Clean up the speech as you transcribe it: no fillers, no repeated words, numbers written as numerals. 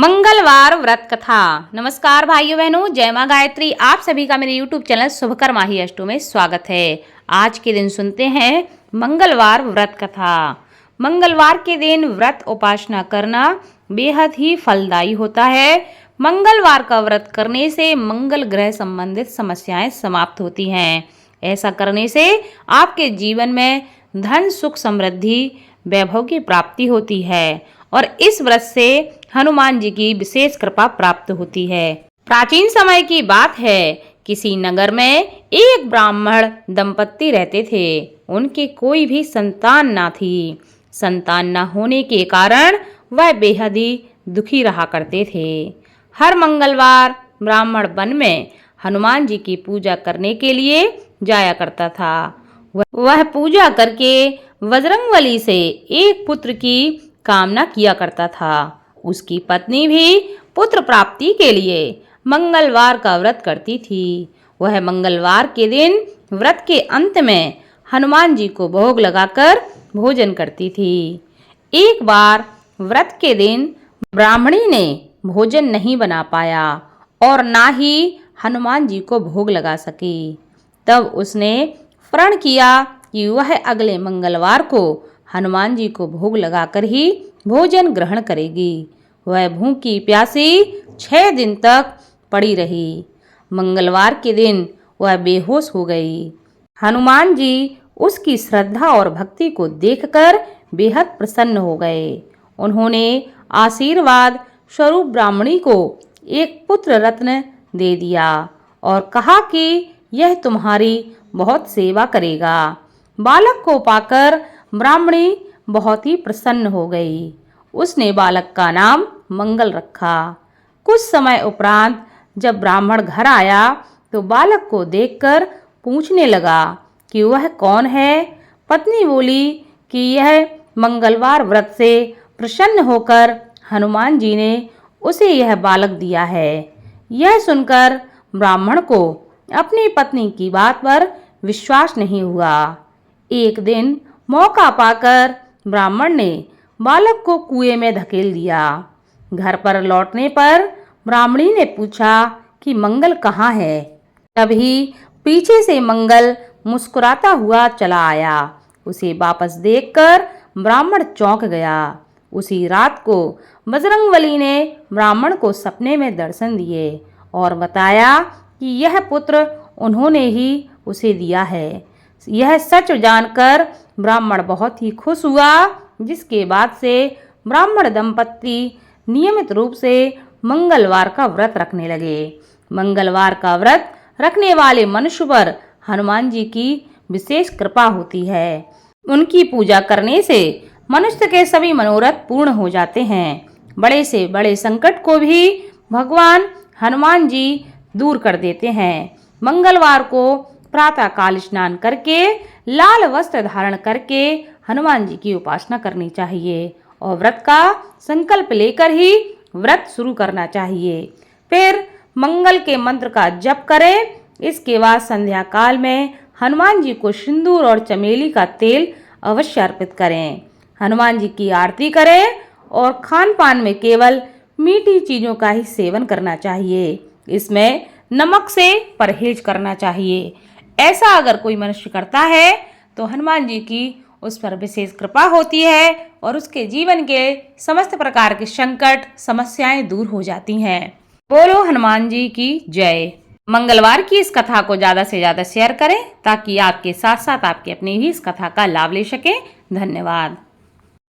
मंगलवार व्रत कथा। नमस्कार भाइयों बहनों, जय मां गायत्री। आप सभी का मेरे YouTube चैनल शुभकर माही अष्टो में स्वागत है। आज के दिन सुनते हैं मंगलवार व्रत कथा। मंगलवार के दिन व्रत उपासना करना बेहद ही फलदायी होता है। मंगलवार का व्रत करने से मंगल ग्रह संबंधित समस्याएं समाप्त होती हैं। ऐसा करने से आपके जीवन में धन, सुख, समृद्धि, वैभव की प्राप्ति होती है और इस व्रत से हनुमान जी की विशेष कृपा प्राप्त होती है। प्राचीन समय की बात है, किसी नगर में एक ब्राह्मण दंपत्ति रहते थे। उनके कोई भी संतान ना थी। संतान न होने के कारण वह बेहद ही दुखी रहा करते थे। हर मंगलवार ब्राह्मण वन में हनुमान जी की पूजा करने के लिए जाया करता था। वह पूजा करके बजरंगबली से एक पुत्र की कामना किया करता था। उसकी पत्नी भी पुत्र प्राप्ति के लिए मंगलवार का व्रत करती थी। वह मंगलवार के दिन व्रत के अंत में हनुमान जी को भोग लगाकर भोजन करती थी। एक बार व्रत के दिन ब्राह्मणी ने भोजन नहीं बना पाया और ना ही हनुमान जी को भोग लगा सकी। तब उसने प्रण किया कि वह अगले मंगलवार को हनुमान जी को भोग लगाकर ही भोजन ग्रहण करेगी। वह भूखी प्यासी 6 दिन तक पड़ी रही। मंगलवार के दिन वह बेहोश हो गई। हनुमान जी उसकी श्रद्धा और भक्ति को देखकर बेहद प्रसन्न हो गए। उन्होंने आशीर्वाद स्वरूप ब्राह्मणी को एक पुत्र रत्न दे दिया और कहा कि यह तुम्हारी बहुत सेवा करेगा। बालक को पाकर ब्राह्मणी बहुत ही प्रसन्न हो गई। उसने बालक का नाम मंगल रखा। कुछ समय उपरांत जब ब्राह्मण घर आया तो बालक को देखकर पूछने लगा कि वह कौन है। पत्नी बोली कि यह मंगलवार व्रत से प्रसन्न होकर हनुमान जी ने उसे यह बालक दिया है। यह सुनकर ब्राह्मण को अपनी पत्नी की बात पर विश्वास नहीं हुआ। एक दिन मौका पाकर ब्राह्मण ने बालक को कुएं में धकेल दिया। घर पर लौटने पर ब्राह्मणी ने पूछा कि मंगल कहाँ है। तभी पीछे से मंगल मुस्कुराता हुआ चला आया। उसे वापस देखकर ब्राह्मण चौंक गया। उसी रात को बजरंगबली ने ब्राह्मण को सपने में दर्शन दिए और बताया कि यह पुत्र उन्होंने ही उसे दिया है। यह सच जानकर ब्राह्मण बहुत ही खुश हुआ, जिसके बाद से ब्राह्मण दंपत्ति नियमित रूप से मंगलवार का व्रत रखने लगे। मंगलवार का व्रत रखने वाले मनुष्य पर हनुमान जी की विशेष कृपा होती है। उनकी पूजा करने से मनुष्य के सभी मनोरथ पूर्ण हो जाते हैं। बड़े से बड़े संकट को भी भगवान हनुमान जी दूर कर देते हैं। मंगलवार को प्रातः काल स्नान करके लाल वस्त्र धारण करके हनुमान जी की उपासना करनी चाहिए और व्रत का संकल्प लेकर ही व्रत शुरू करना चाहिए। फिर मंगल के मंत्र का जप करें। इसके बाद संध्या काल में हनुमान जी को सिंदूर और चमेली का तेल अवश्य अर्पित करें। हनुमान जी की आरती करें और खान पान में केवल मीठी चीजों का ही सेवन करना चाहिए। इसमें नमक से परहेज करना चाहिए। ऐसा अगर कोई मनुष्य करता है तो हनुमान जी की उस पर विशेष कृपा होती है और उसके जीवन के समस्त प्रकार के संकट, समस्याएं दूर हो जाती हैं। बोलो हनुमान जी की जय। मंगलवार की इस कथा को ज़्यादा से ज़्यादा शेयर करें ताकि आपके साथ साथ आपके अपने भी इस कथा का लाभ ले सकें। धन्यवाद।